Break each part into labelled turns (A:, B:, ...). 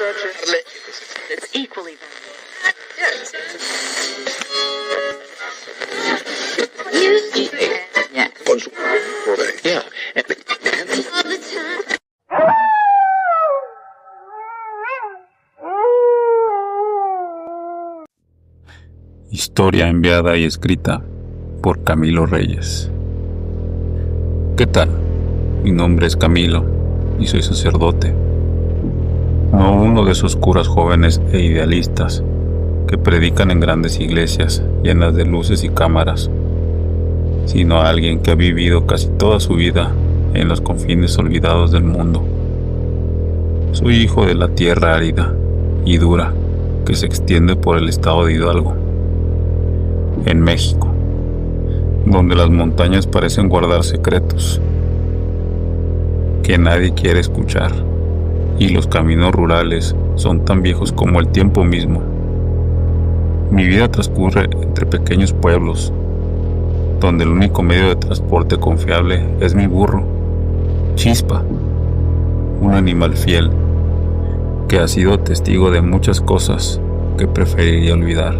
A: It's equally
B: Historia enviada y escrita por Camilo Reyes. ¿Qué tal? Mi nombre es Camilo y soy sacerdote. No uno de esos curas jóvenes e idealistas que predican en grandes iglesias llenas de luces y cámaras, sino alguien que ha vivido casi toda su vida en los confines olvidados del mundo. Soy hijo de la tierra árida y dura que se extiende por el estado de Hidalgo, en México, donde las montañas parecen guardar secretos que nadie quiere escuchar, y los caminos rurales son tan viejos como el tiempo mismo. Mi vida transcurre entre pequeños pueblos, donde el único medio de transporte confiable es mi burro, Chispa, un animal fiel que ha sido testigo de muchas cosas que preferiría olvidar.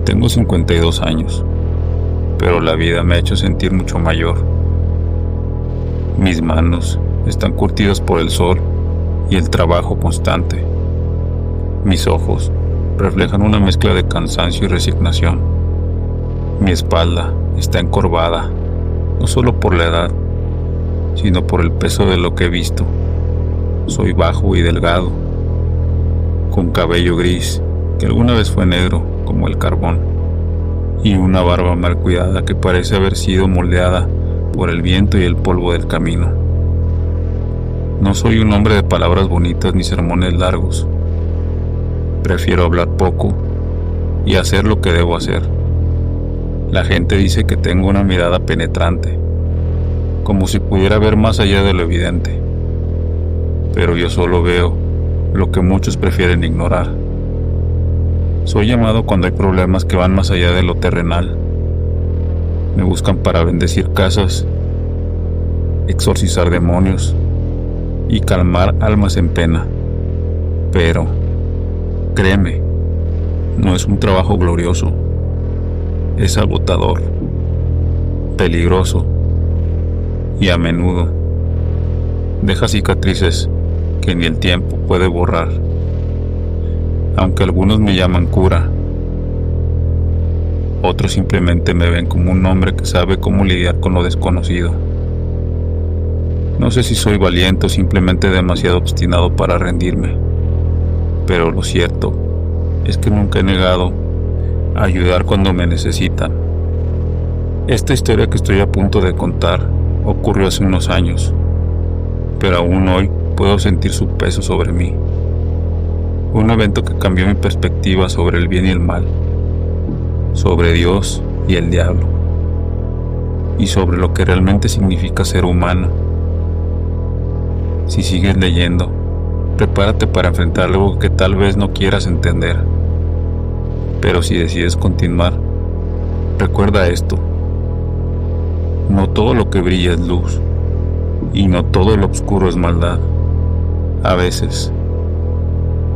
B: Tengo 52 años, pero la vida me ha hecho sentir mucho mayor. Mis manos están curtidas por el sol y el trabajo constante. Mis ojos reflejan una mezcla de cansancio y resignación. Mi espalda está encorvada, no solo por la edad, sino por el peso de lo que he visto. Soy bajo y delgado, con cabello gris que alguna vez fue negro como el carbón, y una barba mal cuidada que parece haber sido moldeada por el viento y el polvo del camino. No soy un hombre de palabras bonitas ni sermones largos. Prefiero hablar poco y hacer lo que debo hacer. La gente dice que tengo una mirada penetrante, como si pudiera ver más allá de lo evidente, pero yo solo veo lo que muchos prefieren ignorar. Soy llamado cuando hay problemas que van más allá de lo terrenal. Me buscan para bendecir casas, exorcizar demonios y calmar almas en pena. Pero, créeme, no es un trabajo glorioso. Es agotador, peligroso y a menudo deja cicatrices que ni el tiempo puede borrar. Aunque algunos me llaman cura, otros simplemente me ven como un hombre que sabe cómo lidiar con lo desconocido. No sé si soy valiente o simplemente demasiado obstinado para rendirme, pero lo cierto es que nunca he negado a ayudar cuando me necesitan. Esta historia que estoy a punto de contar ocurrió hace unos años, pero aún hoy puedo sentir su peso sobre mí. Un evento que cambió mi perspectiva sobre el bien y el mal, sobre Dios y el diablo, y sobre lo que realmente significa ser humano. Si sigues leyendo, prepárate para enfrentar algo que tal vez no quieras entender. Pero si decides continuar, recuerda esto: no todo lo que brilla es luz, y no todo lo oscuro es maldad. A veces,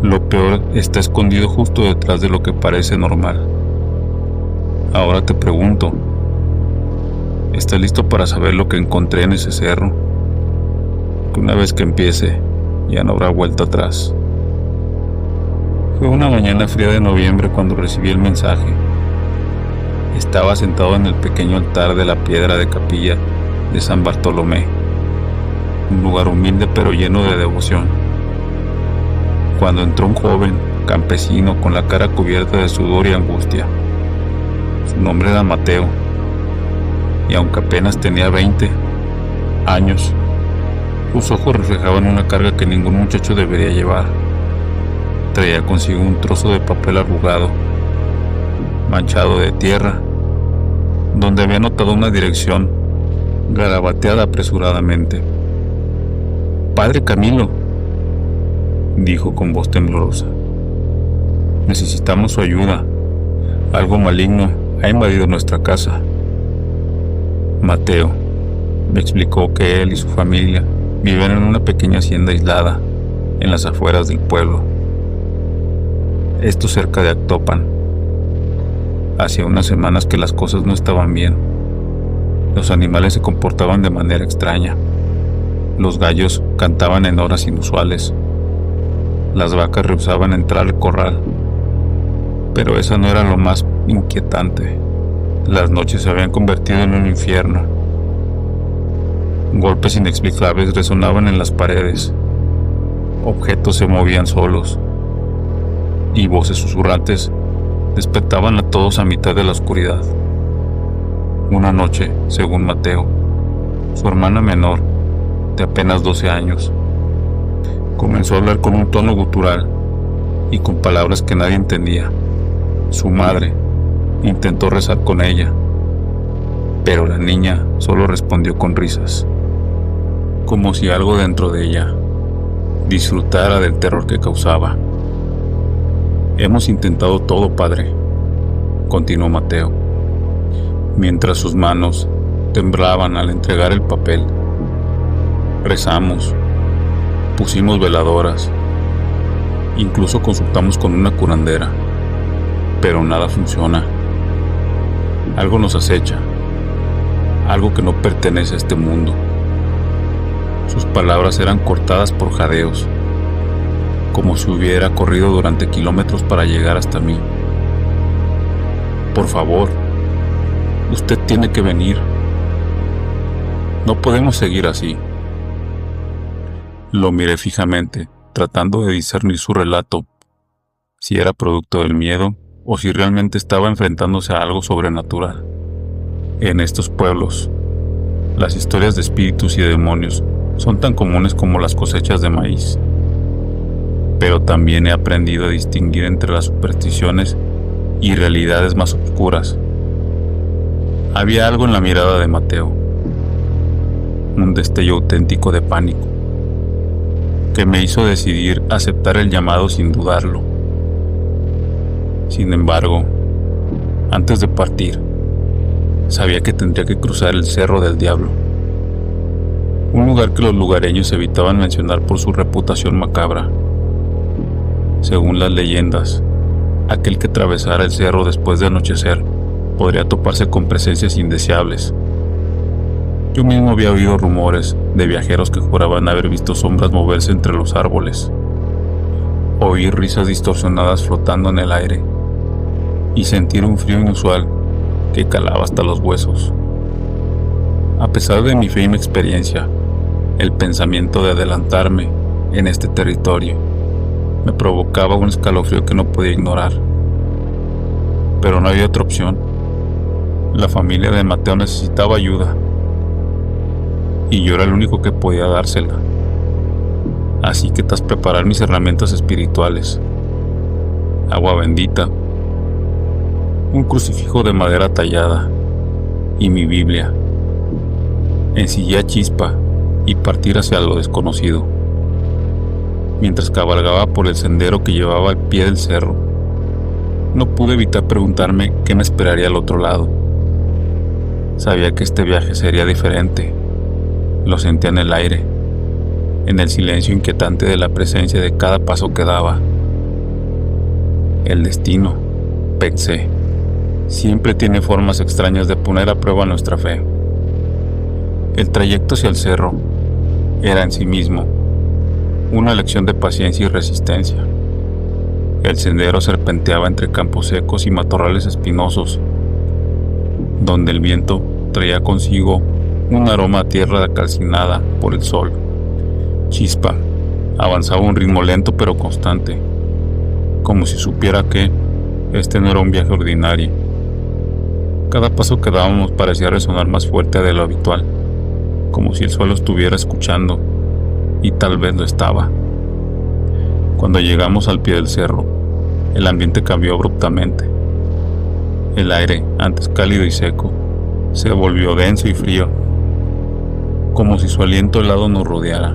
B: lo peor está escondido justo detrás de lo que parece normal. Ahora te pregunto, ¿estás listo para saber lo que encontré en ese cerro? Que una vez que empiece, ya no habrá vuelta atrás. Fue una mañana fría de noviembre cuando recibí el mensaje. Estaba sentado en el pequeño altar de la piedra de capilla de San Bartolomé, un lugar humilde pero lleno de devoción, cuando entró un joven campesino con la cara cubierta de sudor y angustia. Su nombre era Mateo, y aunque apenas tenía 20 años, sus ojos reflejaban una carga que ningún muchacho debería llevar. Traía consigo un trozo de papel arrugado, manchado de tierra, donde había anotado una dirección garabateada apresuradamente. «Padre Camilo», dijo con voz temblorosa, «necesitamos su ayuda. Algo maligno ha invadido nuestra casa». Mateo me explicó que él y su familia viven en una pequeña hacienda aislada en las afueras del pueblo. Esto cerca de Actopan. Hacía unas semanas que las cosas no estaban bien. Los animales se comportaban de manera extraña. Los gallos cantaban en horas inusuales. Las vacas rehusaban entrar al corral. Pero eso no era lo más inquietante. Las noches se habían convertido en un infierno. Golpes inexplicables resonaban en las paredes. Objetos se movían solos. Y voces susurrantes despertaban a todos a mitad de la oscuridad. Una noche, según Mateo, su hermana menor, de apenas 12 años, comenzó a hablar con un tono gutural y con palabras que nadie entendía. Su madre intentó rezar con ella, pero la niña solo respondió con risas, como si algo dentro de ella disfrutara del terror que causaba. Hemos intentado todo, padre, continuó Mateo, mientras sus manos temblaban al entregar el papel. Rezamos, pusimos veladoras, incluso consultamos con una curandera, pero nada funciona. Algo nos acecha, algo que no pertenece a este mundo. Sus palabras eran cortadas por jadeos, como si hubiera corrido durante kilómetros para llegar hasta mí. Por favor, usted tiene que venir. No podemos seguir así. Lo miré fijamente, tratando de discernir su relato, si era producto del miedo o si realmente estaba enfrentándose a algo sobrenatural. En estos pueblos, las historias de espíritus y demonios son tan comunes como las cosechas de maíz. Pero también he aprendido a distinguir entre las supersticiones y realidades más oscuras. Había algo en la mirada de Mateo, un destello auténtico de pánico, que me hizo decidir aceptar el llamado sin dudarlo. Sin embargo, antes de partir, sabía que tendría que cruzar el Cerro del Diablo, un lugar que los lugareños evitaban mencionar por su reputación macabra. Según las leyendas, aquel que atravesara el cerro después de anochecer podría toparse con presencias indeseables. Yo mismo había oído rumores de viajeros que juraban haber visto sombras moverse entre los árboles, oír risas distorsionadas flotando en el aire y sentir un frío inusual que calaba hasta los huesos. A pesar de mi fe y mi experiencia, el pensamiento de adelantarme en este territorio me provocaba un escalofrío que no podía ignorar. Pero no había otra opción. La familia de Mateo necesitaba ayuda, y yo era el único que podía dársela. Así que tras preparar mis herramientas espirituales, agua bendita, un crucifijo de madera tallada y mi Biblia, ensillé a Chispa y partir hacia lo desconocido. Mientras cabalgaba por el sendero que llevaba al pie del cerro, no pude evitar preguntarme qué me esperaría al otro lado. Sabía que este viaje sería diferente. Lo sentía en el aire, en el silencio inquietante de la presencia de cada paso que daba. El destino, pensé, siempre tiene formas extrañas de poner a prueba nuestra fe. El trayecto hacia el cerro era en sí mismo una lección de paciencia y resistencia. El sendero serpenteaba entre campos secos y matorrales espinosos, donde el viento traía consigo un aroma a tierra calcinada por el sol. Chispa avanzaba a un ritmo lento pero constante, como si supiera que este no era un viaje ordinario. Cada paso que dábamos parecía resonar más fuerte de lo habitual, como si el suelo estuviera escuchando, y tal vez lo estaba. Cuando llegamos al pie del cerro, el ambiente cambió abruptamente. El aire, antes cálido y seco, se volvió denso y frío, como si su aliento helado nos rodeara.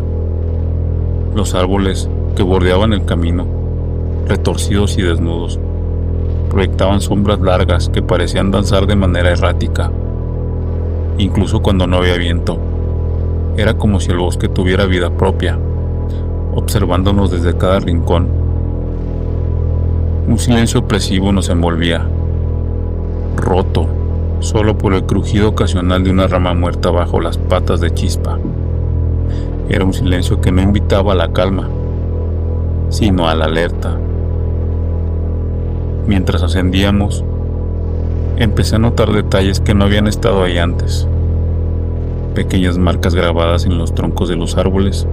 B: Los árboles que bordeaban el camino, retorcidos y desnudos, proyectaban sombras largas que parecían danzar de manera errática. Incluso cuando no había viento, era como si el bosque tuviera vida propia, observándonos desde cada rincón. Un silencio opresivo nos envolvía, roto solo por el crujido ocasional de una rama muerta bajo las patas de Chispa. Era un silencio que no invitaba a la calma, sino a la alerta. Mientras ascendíamos, empecé a notar detalles que no habían estado ahí antes. Pequeñas marcas grabadas en los troncos de los árboles,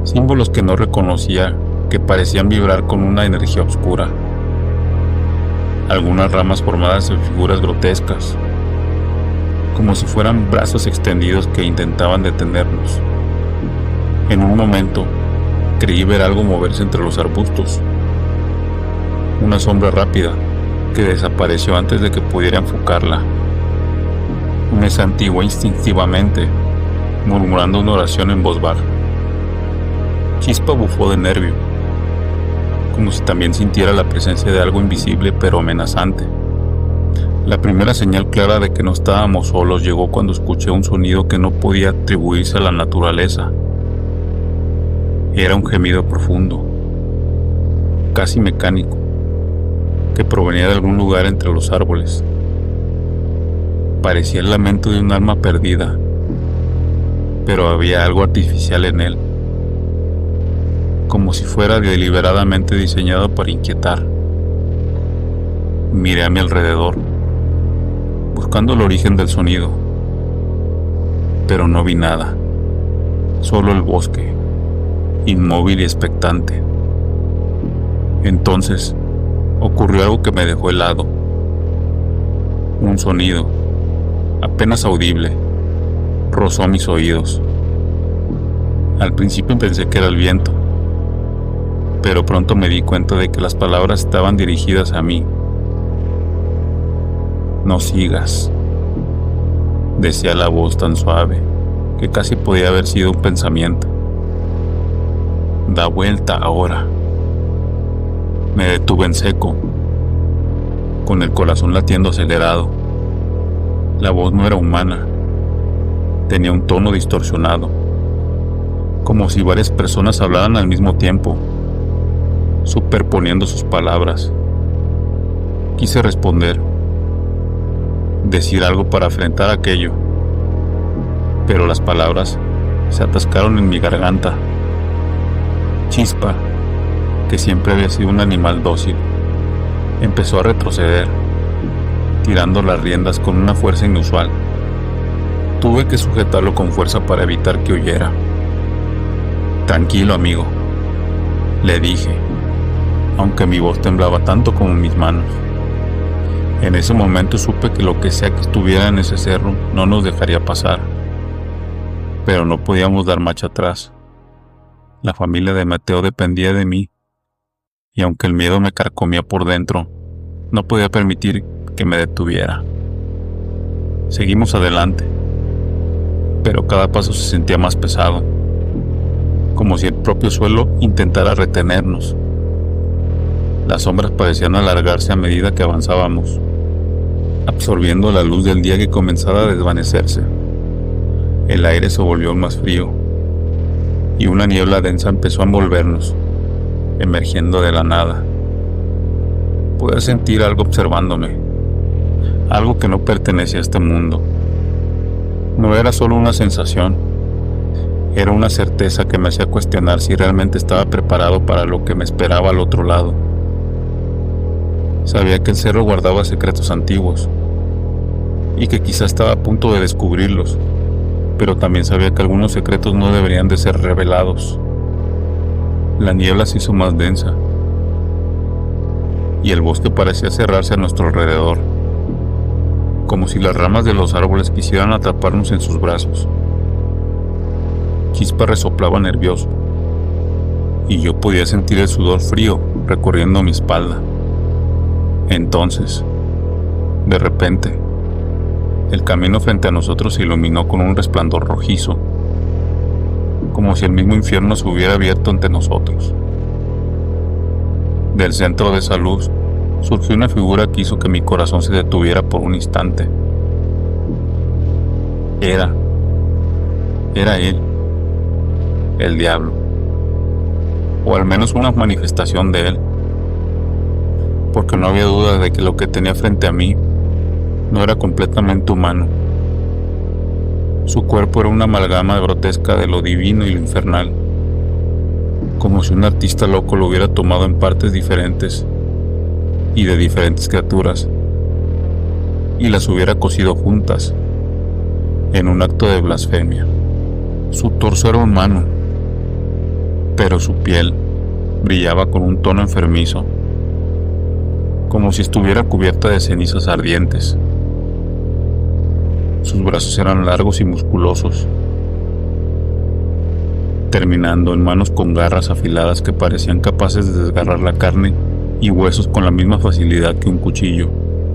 B: símbolos que no reconocía, que parecían vibrar con una energía oscura. Algunas ramas formadas en figuras grotescas, como si fueran brazos extendidos que intentaban detenernos. En un momento, creí ver algo moverse entre los arbustos. Una sombra rápida que desapareció antes de que pudiera enfocarla. Me santigué instintivamente, murmurando una oración en voz baja. Chispa bufó de nervio, como si también sintiera la presencia de algo invisible pero amenazante. La primera señal clara de que no estábamos solos llegó cuando escuché un sonido que no podía atribuirse a la naturaleza. Era un gemido profundo, casi mecánico, que provenía de algún lugar entre los árboles. Parecía el lamento de un alma perdida, pero había algo artificial en él, como si fuera deliberadamente diseñado para inquietar. Miré a mi alrededor, buscando el origen del sonido, pero no vi nada, solo el bosque, inmóvil y expectante. Entonces, ocurrió algo que me dejó helado. Un sonido, apenas audible, rozó mis oídos. Al principio pensé que era el viento, pero pronto me di cuenta de que las palabras estaban dirigidas a mí. No sigas, decía la voz tan suave que casi podía haber sido un pensamiento. Da vuelta ahora. Me detuve en seco, con el corazón latiendo acelerado. La voz no era humana, tenía un tono distorsionado, como si varias personas hablaran al mismo tiempo, superponiendo sus palabras. Quise responder, decir algo para enfrentar aquello, pero las palabras se atascaron en mi garganta. Chispa, que siempre había sido un animal dócil, empezó a retroceder, tirando las riendas con una fuerza inusual. Tuve que sujetarlo con fuerza para evitar que huyera. Tranquilo, amigo, le dije, aunque mi voz temblaba tanto como mis manos. En ese momento supe que lo que sea que estuviera en ese cerro no nos dejaría pasar, pero no podíamos dar marcha atrás. La familia de Mateo dependía de mí, y aunque el miedo me carcomía por dentro, no podía permitir que me detuviera. Seguimos adelante, pero cada paso se sentía más pesado, como si el propio suelo intentara retenernos. Las sombras parecían alargarse a medida que avanzábamos, absorbiendo la luz del día que comenzaba a desvanecerse. El aire se volvió más frío, y una niebla densa empezó a envolvernos, emergiendo de la nada. Podía sentir algo observándome, algo que no pertenecía a este mundo. No era solo una sensación, era una certeza que me hacía cuestionar si realmente estaba preparado para lo que me esperaba al otro lado. Sabía que el cerro guardaba secretos antiguos, y que quizá estaba a punto de descubrirlos, pero también sabía que algunos secretos no deberían de ser revelados. La niebla se hizo más densa, y el bosque parecía cerrarse a nuestro alrededor, como si las ramas de los árboles quisieran atraparnos en sus brazos. Chispa resoplaba nervioso, y yo podía sentir el sudor frío recorriendo mi espalda. Entonces, de repente, el camino frente a nosotros se iluminó con un resplandor rojizo, como si el mismo infierno se hubiera abierto ante nosotros. Del centro de esa luz surgió una figura que hizo que mi corazón se detuviera por un instante. Era él, el diablo. o al menos una manifestación de él, porque no había duda de que lo que tenía frente a mí no era completamente humano. Su cuerpo era una amalgama grotesca de lo divino y lo infernal, como si un artista loco lo hubiera tomado en partes diferentes y de diferentes criaturas y las hubiera cosido juntas en un acto de blasfemia. Su torso era humano, pero su piel brillaba con un tono enfermizo, como si estuviera cubierta de cenizas ardientes. Sus brazos eran largos y musculosos, terminando en manos con garras afiladas que parecían capaces de desgarrar la carne y huesos con la misma facilidad que un cuchillo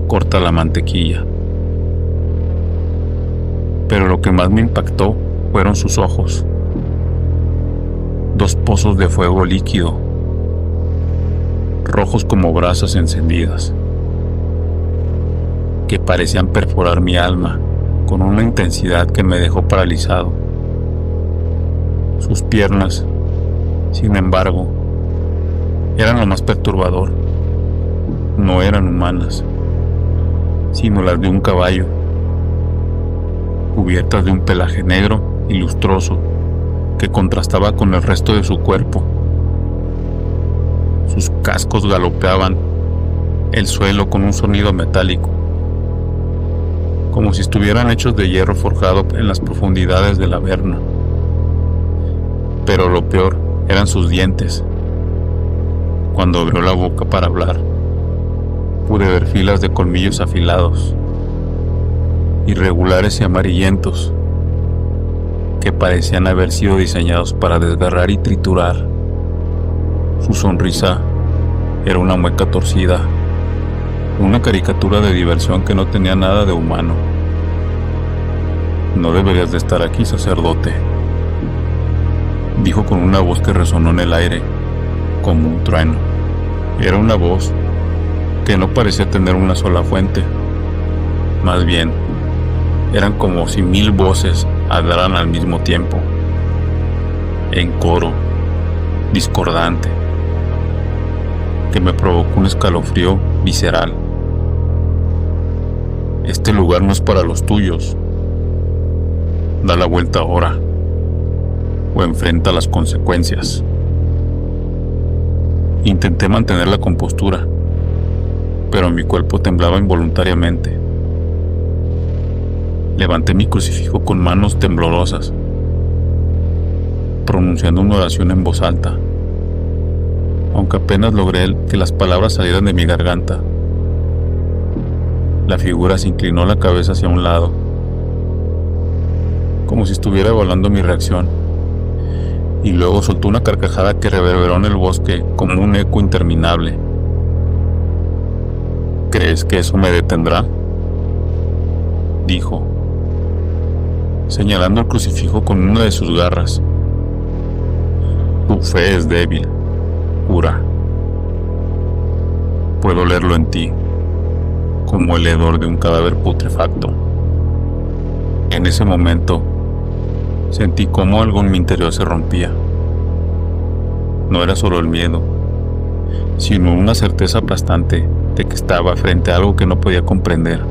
B: corta la mantequilla. Pero lo que más me impactó fueron sus ojos, dos pozos de fuego líquido, rojos como brasas encendidas, que parecían perforar mi alma con una intensidad que me dejó paralizado. Sus piernas, sin embargo, eran lo más perturbador. No eran humanas, sino las de un caballo, cubiertas de un pelaje negro y lustroso que contrastaba con el resto de su cuerpo. Sus cascos galopeaban el suelo con un sonido metálico, como si estuvieran hechos de hierro forjado en las profundidades del Averno. Pero lo peor eran sus dientes. Cuando abrió la boca para hablar, pude ver filas de colmillos afilados, irregulares y amarillentos, que parecían haber sido diseñados para desgarrar y triturar. Su sonrisa era una mueca torcida, una caricatura de diversión que no tenía nada de humano. «No deberías de estar aquí, sacerdote», dijo con una voz que resonó en el aire como un trueno. Era una voz que no parecía tener una sola fuente. Más bien, eran como si 1000 voces hablaran al mismo tiempo, en coro, discordante, que me provocó un escalofrío visceral. «Este lugar no es para los tuyos. Da la vuelta ahora, o enfrenta las consecuencias». Intenté mantener la compostura, pero mi cuerpo temblaba involuntariamente. Levanté mi crucifijo con manos temblorosas, pronunciando una oración en voz alta, aunque apenas logré que las palabras salieran de mi garganta. La figura se inclinó la cabeza hacia un lado, como si estuviera evaluando mi reacción, y luego soltó una carcajada que reverberó en el bosque como un eco interminable. «¿Crees que eso me detendrá?», dijo, señalando el crucifijo con una de sus garras. «Tu fe es débil, cura. Puedo leerlo en ti, como el hedor de un cadáver putrefacto». En ese momento, sentí como algo en mi interior se rompía. No era solo el miedo, sino una certeza aplastante de que estaba frente a algo que no podía comprender,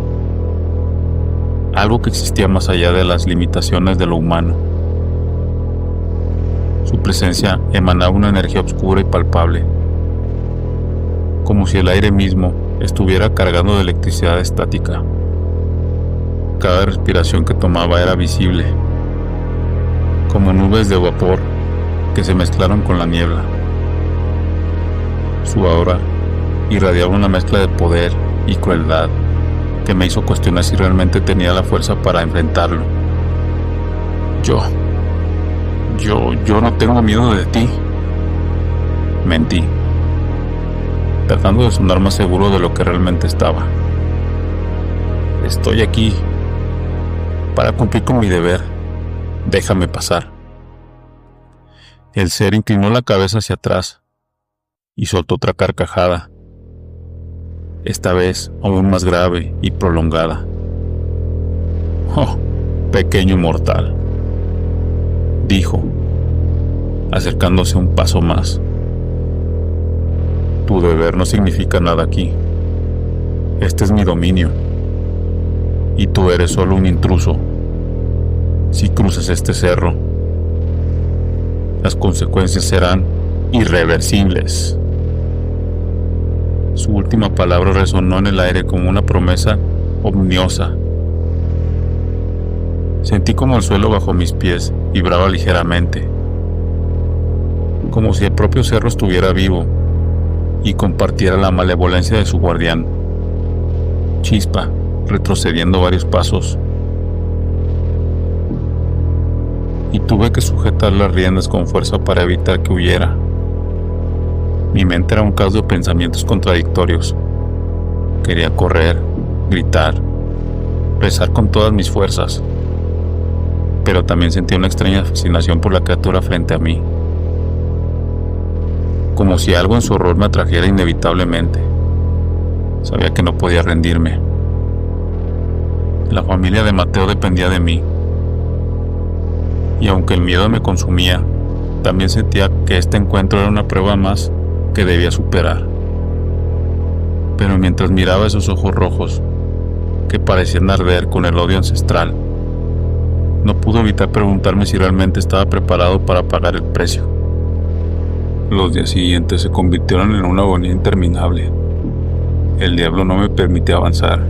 B: algo que existía más allá de las limitaciones de lo humano. Su presencia emanaba una energía oscura y palpable, como si el aire mismo estuviera cargado de electricidad estática. Cada respiración que tomaba era visible, como nubes de vapor que se mezclaron con la niebla. Su aura irradiaba una mezcla de poder y crueldad que me hizo cuestionar si realmente tenía la fuerza para enfrentarlo. Yo no tengo miedo de ti», mentí, tratando de sonar más seguro de lo que realmente estaba. «Estoy aquí para cumplir con mi deber. Déjame pasar». El ser inclinó la cabeza hacia atrás y soltó otra carcajada, esta vez aún más grave y prolongada. «Oh, pequeño mortal», dijo, acercándose un paso más. Tu deber no significa nada aquí. Este es mi dominio. Y tú eres solo un intruso. Si cruzas este cerro, las consecuencias serán irreversibles. Su última palabra resonó en el aire como una promesa omniosa. Sentí como el suelo bajo mis pies vibraba ligeramente, como si el propio cerro estuviera vivo y compartiera la malevolencia de su guardián. Chispa, retrocediendo varios pasos, y tuve que sujetar las riendas con fuerza para evitar que huyera. Mi mente era un caos de pensamientos contradictorios. Quería correr, gritar, rezar con todas mis fuerzas, pero también sentía una extraña fascinación por la criatura frente a mí, como si algo en su horror me atrajera inevitablemente. Sabía que no podía rendirme. La familia de Mateo dependía de mí, y aunque el miedo me consumía, también sentía que este encuentro era una prueba más que debía superar. Pero mientras miraba esos ojos rojos que parecían arder con el odio ancestral, no pude evitar preguntarme si realmente estaba preparado para pagar el precio. Los días siguientes se convirtieron en una agonía interminable. El diablo no me permitía avanzar,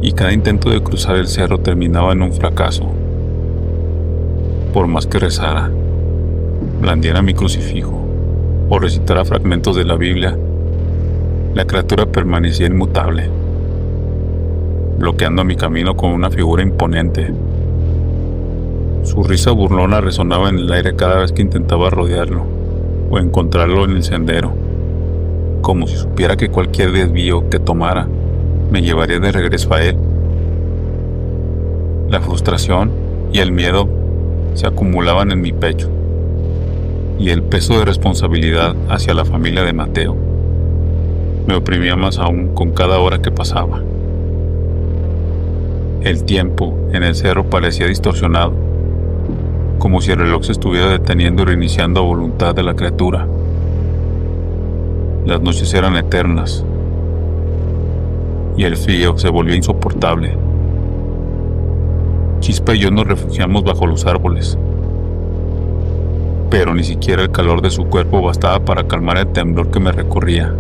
B: y cada intento de cruzar el cerro terminaba en un fracaso. Por más que rezara, blandiera mi crucifijo o recitara fragmentos de la Biblia, la criatura permanecía inmutable, bloqueando mi camino con una figura imponente. Su risa burlona resonaba en el aire cada vez que intentaba rodearlo o encontrarlo en el sendero, como si supiera que cualquier desvío que tomara me llevaría de regreso a él. La frustración y el miedo se acumulaban en mi pecho, y el peso de responsabilidad hacia la familia de Mateo me oprimía más aún con cada hora que pasaba. El tiempo en el cerro parecía distorsionado, como si el reloj se estuviera deteniendo y reiniciando a voluntad de la criatura. Las noches eran eternas, y el frío se volvió insoportable. Chispa y yo nos refugiamos bajo los árboles, pero ni siquiera el calor de su cuerpo bastaba para calmar el temblor que me recorría.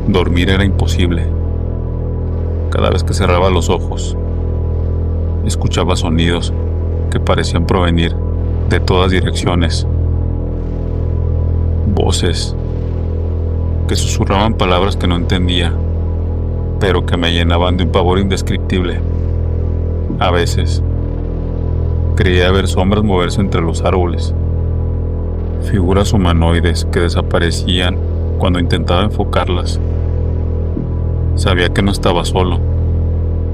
B: Dormir era imposible. Cada vez que cerraba los ojos, escuchaba sonidos que parecían provenir de todas direcciones. Voces que susurraban palabras que no entendía, pero que me llenaban de un pavor indescriptible. A veces creía ver sombras moverse entre los árboles, figuras humanoides que desaparecían cuando intentaba enfocarlas. Sabía que no estaba solo,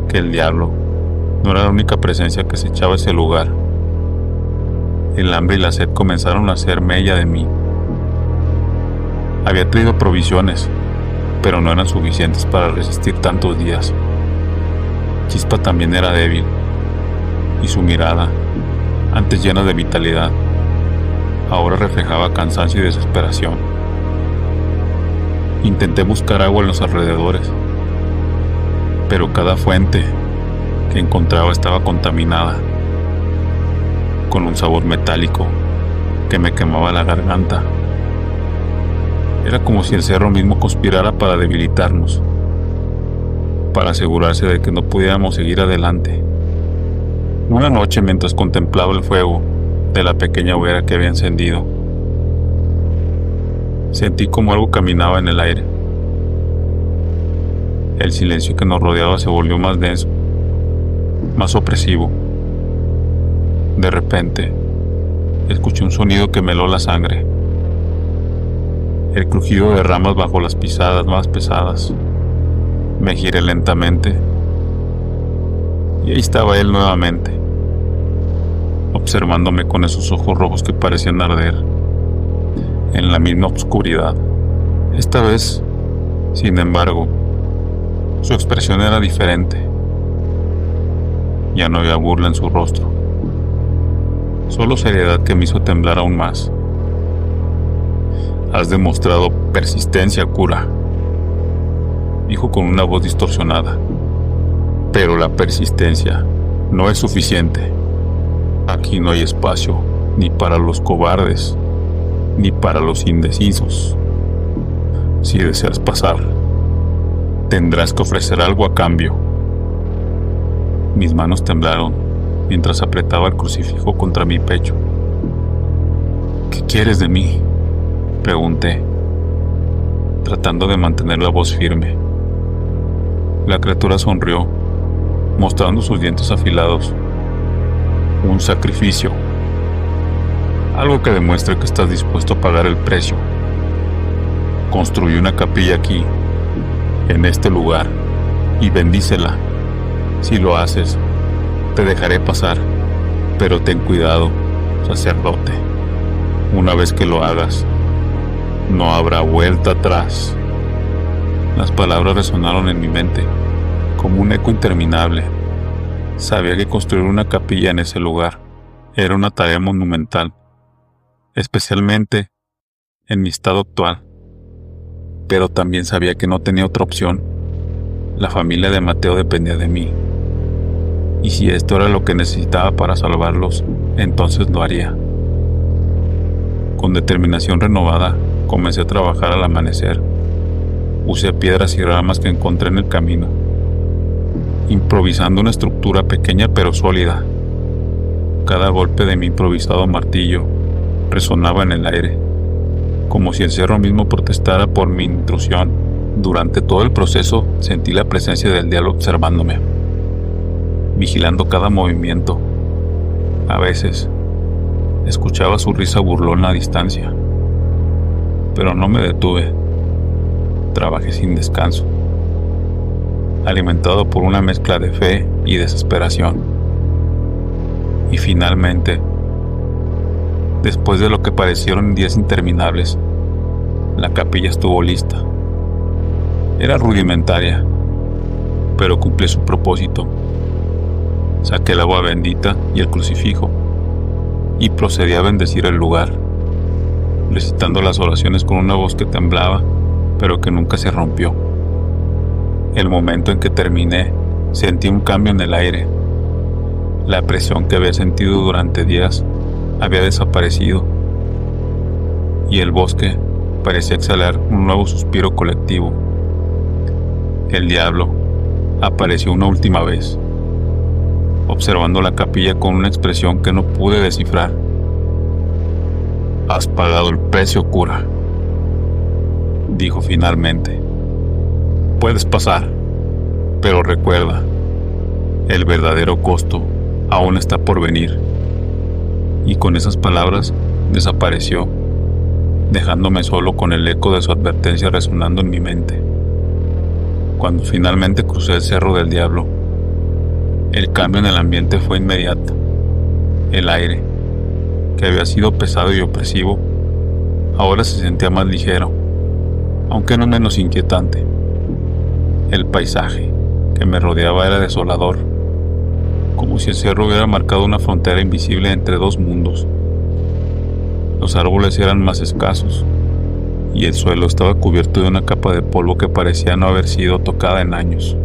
B: que el diablo no era la única presencia que acechaba ese lugar. El hambre y la sed comenzaron a hacer mella de mí. Había traído provisiones, pero no eran suficientes para resistir tantos días. Chispa también era débil, y su mirada, antes llena de vitalidad, ahora reflejaba cansancio y desesperación. Intenté buscar agua en los alrededores, pero cada fuente que encontraba estaba contaminada, con un sabor metálico que me quemaba la garganta. Era como si el cerro mismo conspirara para debilitarnos, para asegurarse de que no pudiéramos seguir adelante. Una noche, mientras contemplaba el fuego de la pequeña hoguera que había encendido, sentí como algo caminaba en el aire. El silencio que nos rodeaba se volvió más denso, más opresivo. De repente, escuché un sonido que me heló la sangre. El crujido de ramas bajo las pisadas más pesadas. Me giré lentamente, y ahí estaba él nuevamente, observándome con esos ojos rojos que parecían arder en la misma oscuridad. Esta vez, sin embargo, su expresión era diferente. Ya no había burla en su rostro, solo seriedad que me hizo temblar aún más. Has demostrado persistencia, cura, dijo con una voz distorsionada. Pero la persistencia no es suficiente. Aquí no hay espacio ni para los cobardes, ni para los indecisos. Si deseas pasar, tendrás que ofrecer algo a cambio. Mis manos temblaron mientras apretaba el crucifijo contra mi pecho. ¿Qué quieres de mí?, pregunté, tratando de mantener la voz firme. La criatura sonrió, mostrando sus dientes afilados. Un sacrificio. Algo que demuestre que estás dispuesto a pagar el precio. Construye una capilla aquí, en este lugar, y bendícela. Si lo haces, te dejaré pasar, pero ten cuidado, sacerdote. Una vez que lo hagas, no habrá vuelta atrás. Las palabras resonaron en mi mente, como un eco interminable. Sabía que construir una capilla en ese lugar era una tarea monumental, especialmente en mi estado actual. Pero también sabía que no tenía otra opción. La familia de Mateo dependía de mí. Y si esto era lo que necesitaba para salvarlos, entonces lo haría. Con determinación renovada, comencé a trabajar al amanecer. Usé piedras y ramas que encontré en el camino, improvisando una estructura pequeña pero sólida. Cada golpe de mi improvisado martillo resonaba en el aire, como si el cerro mismo protestara por mi intrusión. Durante todo el proceso sentí la presencia del diablo observándome, vigilando cada movimiento. A veces escuchaba su risa burlona a distancia, pero no me detuve. Trabajé sin descanso, alimentado por una mezcla de fe y desesperación. Y finalmente, después de lo que parecieron días interminables, la capilla estuvo lista. Era rudimentaria, pero cumplió su propósito. Saqué el agua bendita y el crucifijo, y procedí a bendecir el lugar, recitando las oraciones con una voz que temblaba, pero que nunca se rompió. El momento en que terminé, sentí un cambio en el aire. La presión que había sentido durante días había desaparecido, y el bosque parecía exhalar un nuevo suspiro colectivo. El diablo apareció una última vez, observando la capilla con una expresión que no pude descifrar. «Has pagado el precio, cura», dijo finalmente. «Puedes pasar, pero recuerda, el verdadero costo aún está por venir». Y con esas palabras desapareció, dejándome solo con el eco de su advertencia resonando en mi mente. Cuando finalmente crucé el Cerro del Diablo, el cambio en el ambiente fue inmediato. El aire, que había sido pesado y opresivo, ahora se sentía más ligero, aunque no menos inquietante. El paisaje que me rodeaba era desolador, como si el cerro hubiera marcado una frontera invisible entre dos mundos. Los árboles eran más escasos, y el suelo estaba cubierto de una capa de polvo que parecía no haber sido tocada en años.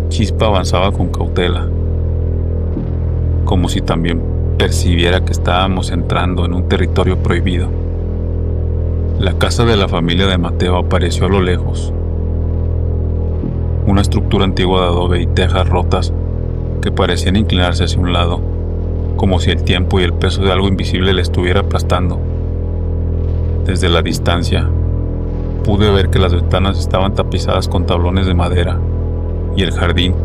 B: Chispa avanzaba con cautela, como si también percibiera que estábamos entrando en un territorio prohibido. La casa de la familia de Mateo apareció a lo lejos, una estructura antigua de adobe y tejas rotas que parecían inclinarse hacia un lado, como si el tiempo y el peso de algo invisible le estuviera aplastando. Desde la distancia, pude ver que las ventanas estaban tapizadas con tablones de madera, y el jardín,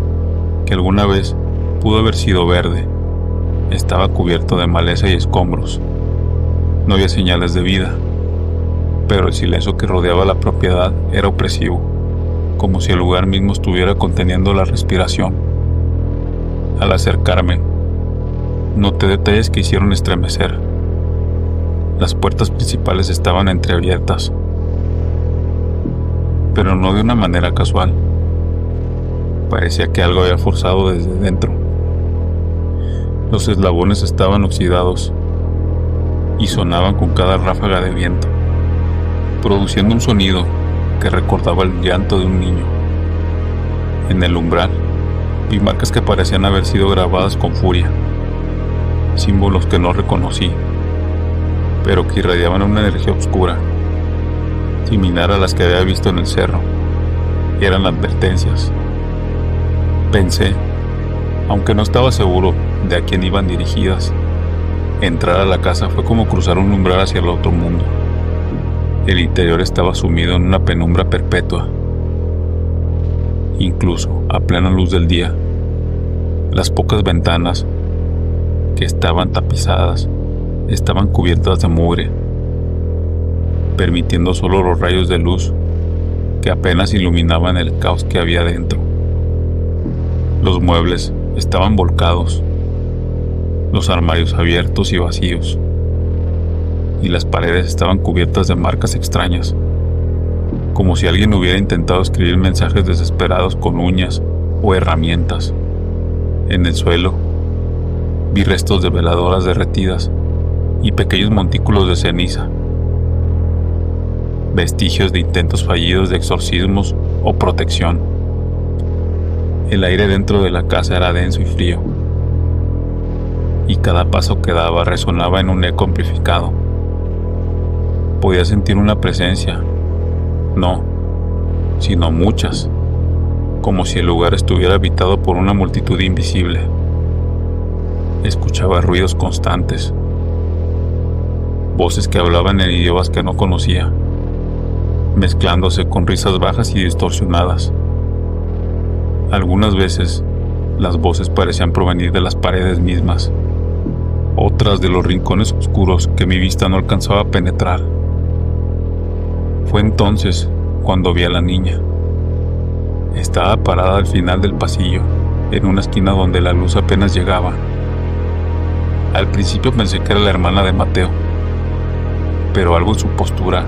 B: que alguna vez pudo haber sido verde, estaba cubierto de maleza y escombros. No había señales de vida, pero el silencio que rodeaba la propiedad era opresivo, como si el lugar mismo estuviera conteniendo la respiración. Al acercarme, noté detalles que hicieron estremecer. Las puertas principales estaban entreabiertas, pero no de una manera casual. Parecía que algo había forzado desde dentro. Los eslabones estaban oxidados, y sonaban con cada ráfaga de viento, produciendo un sonido que recordaba el llanto de un niño. En el umbral vi marcas que parecían haber sido grabadas con furia, símbolos que no reconocí, pero que irradiaban una energía oscura, similar a las que había visto en el cerro. Eran advertencias. Pensé, aunque no estaba seguro de a quién iban dirigidas. Entrar a la casa fue como cruzar un umbral hacia el otro mundo. El interior estaba sumido en una penumbra perpetua. Incluso a plena luz del día, las pocas ventanas que estaban tapizadas estaban cubiertas de mugre, permitiendo solo los rayos de luz que apenas iluminaban el caos que había dentro. Los muebles estaban volcados, los armarios abiertos y vacíos, y las paredes estaban cubiertas de marcas extrañas, como si alguien hubiera intentado escribir mensajes desesperados con uñas o herramientas. En el suelo vi restos de veladoras derretidas y pequeños montículos de ceniza, vestigios de intentos fallidos de exorcismos o protección. El aire dentro de la casa era denso y frío, y cada paso que daba resonaba en un eco amplificado. Podía sentir una presencia, no, sino muchas, como si el lugar estuviera habitado por una multitud invisible. Escuchaba ruidos constantes, voces que hablaban en idiomas que no conocía, mezclándose con risas bajas y distorsionadas. Algunas veces, las voces parecían provenir de las paredes mismas, otras de los rincones oscuros que mi vista no alcanzaba a penetrar. Fue entonces cuando vi a la niña. Estaba parada al final del pasillo, en una esquina donde la luz apenas llegaba. Al principio pensé que era la hermana de Mateo, pero algo en su postura,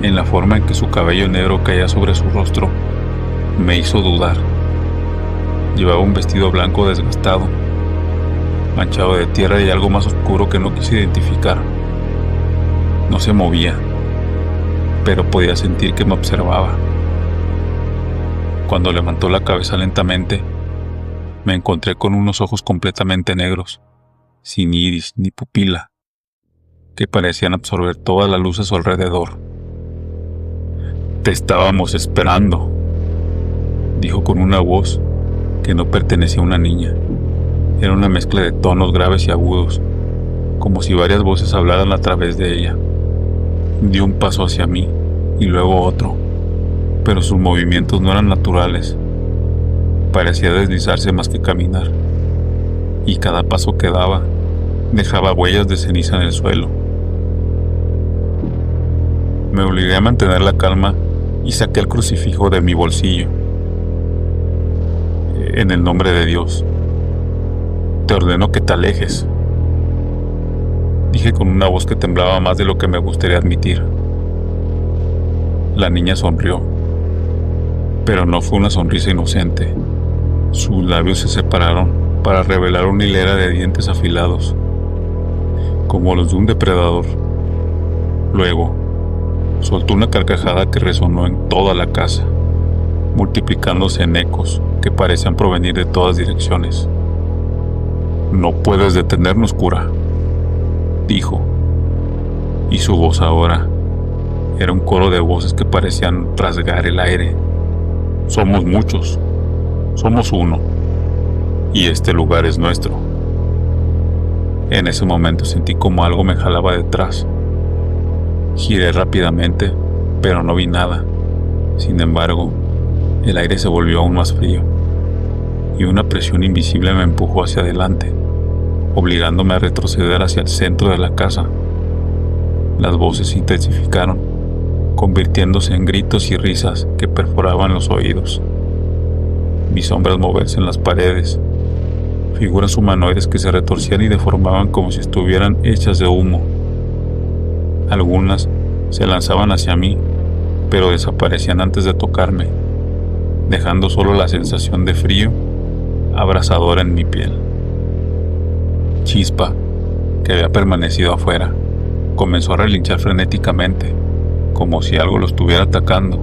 B: en la forma en que su cabello negro caía sobre su rostro, me hizo dudar. Llevaba un vestido blanco desgastado, manchado de tierra y algo más oscuro que no quise identificar. No se movía, pero podía sentir que me observaba. Cuando levantó la cabeza lentamente, me encontré con unos ojos completamente negros, sin iris ni pupila, que parecían absorber toda la luz a su alrededor. «Te estábamos esperando», dijo con una voz que no pertenecía a una niña. Era una mezcla de tonos graves y agudos, como si varias voces hablaran a través de ella. Dio un paso hacia mí y luego otro, pero sus movimientos no eran naturales. Parecía deslizarse más que caminar, y cada paso que daba dejaba huellas de ceniza en el suelo. Me obligué a mantener la calma y saqué el crucifijo de mi bolsillo. «En el nombre de Dios, te ordeno que te alejes», dije con una voz que temblaba más de lo que me gustaría admitir. La niña sonrió, pero no fue una sonrisa inocente. Sus labios se separaron para revelar una hilera de dientes afilados, como los de un depredador. Luego, soltó una carcajada que resonó en toda la casa, multiplicándose en ecos que parecían provenir de todas direcciones. «No puedes detenernos, cura», dijo, y su voz ahora era un coro de voces que parecían rasgar el aire. «Somos muchos, somos uno, y este lugar es nuestro». En ese momento sentí como algo me jalaba detrás. Giré rápidamente, pero no vi nada. Sin embargo, el aire se volvió aún más frío, y una presión invisible me empujó hacia adelante, obligándome a retroceder hacia el centro de la casa. Las voces se intensificaron, convirtiéndose en gritos y risas que perforaban los oídos. Vi sombras moverse en las paredes, figuras humanoides que se retorcían y deformaban como si estuvieran hechas de humo. Algunas se lanzaban hacia mí, pero desaparecían antes de tocarme, dejando solo la sensación de frío abrasadora en mi piel. Chispa, que había permanecido afuera, comenzó a relinchar frenéticamente, como si algo lo estuviera atacando.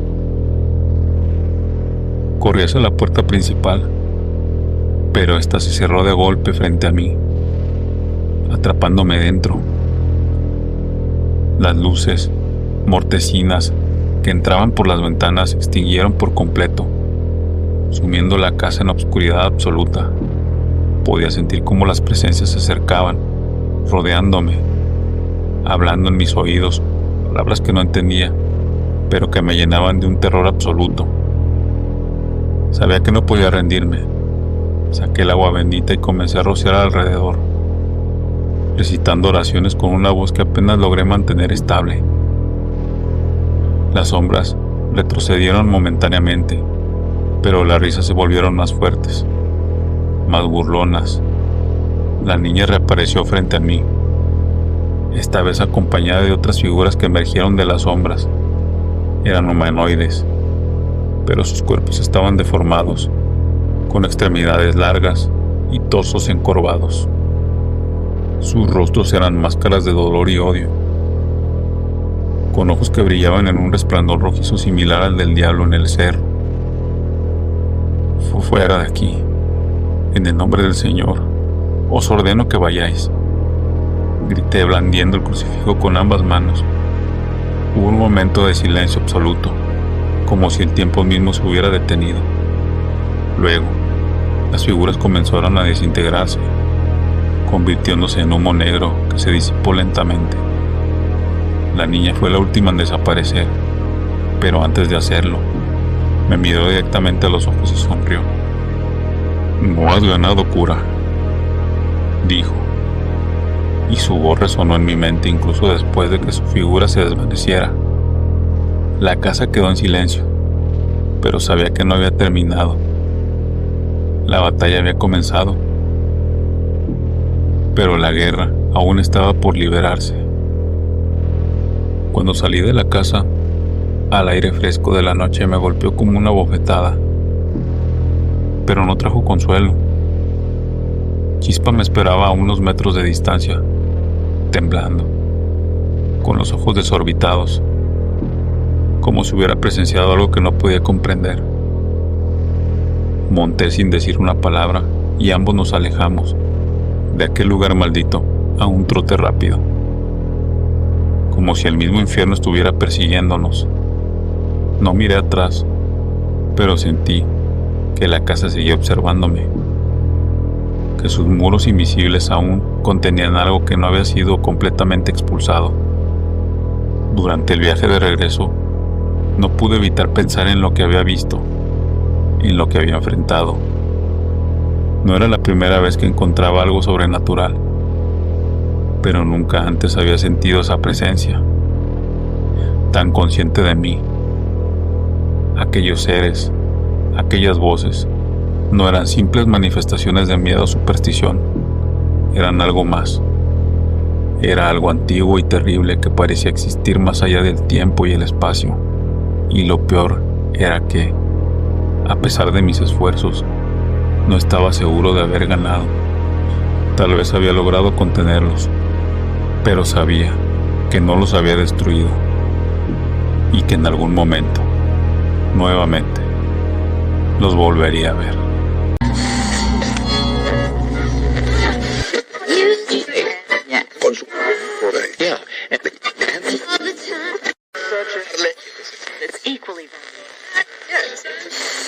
B: Corrí hacia la puerta principal, pero esta se cerró de golpe frente a mí, atrapándome dentro. Las luces mortecinas que entraban por las ventanas se extinguieron por completo, sumiendo la casa en obscuridad absoluta. Podía sentir cómo las presencias se acercaban, rodeándome, hablando en mis oídos, palabras que no entendía, pero que me llenaban de un terror absoluto. Sabía que no podía rendirme. Saqué el agua bendita y comencé a rociar alrededor, recitando oraciones con una voz que apenas logré mantener estable. Las sombras retrocedieron momentáneamente, pero las risas se volvieron más fuertes, más burlonas. La niña reapareció frente a mí, esta vez acompañada de otras figuras que emergieron de las sombras. Eran humanoides, pero sus cuerpos estaban deformados, con extremidades largas y torsos encorvados. Sus rostros eran máscaras de dolor y odio, con ojos que brillaban en un resplandor rojizo similar al del diablo en el cerro. Fuera de aquí, en el nombre del Señor, os ordeno que vayáis, grité blandiendo el crucifijo con ambas manos. Hubo un momento de silencio absoluto, como si el tiempo mismo se hubiera detenido. Luego, las figuras comenzaron a desintegrarse, convirtiéndose en humo negro que se disipó lentamente. La niña fue la última en desaparecer, pero antes de hacerlo, me miró directamente a los ojos y sonrió. «No has ganado, cura», dijo, y su voz resonó en mi mente incluso después de que su figura se desvaneciera. La casa quedó en silencio, pero sabía que no había terminado. La batalla había comenzado, pero la guerra aún estaba por liberarse. Cuando salí de la casa, al aire fresco de la noche me golpeó como una bofetada, pero no trajo consuelo. Chispa me esperaba a unos metros de distancia, temblando, con los ojos desorbitados, como si hubiera presenciado algo que no podía comprender. Monté sin decir una palabra y ambos nos alejamos de aquel lugar maldito a un trote rápido, como si el mismo infierno estuviera persiguiéndonos. No miré atrás, pero sentí que la casa seguía observándome, que sus muros invisibles aún contenían algo que no había sido completamente expulsado. Durante el viaje de regreso, no pude evitar pensar en lo que había visto, en lo que había enfrentado. No era la primera vez que encontraba algo sobrenatural, pero nunca antes había sentido esa presencia, tan consciente de mí. Aquellos seres, aquellas voces, no eran simples manifestaciones de miedo o superstición, eran algo más. Era algo antiguo y terrible que parecía existir más allá del tiempo y el espacio. Y lo peor era que, a pesar de mis esfuerzos, no estaba seguro de haber ganado. Tal vez había logrado contenerlos, pero sabía que no los había destruido y que en algún momento, nuevamente, los volvería a ver.
A: It's equally valid. Yes.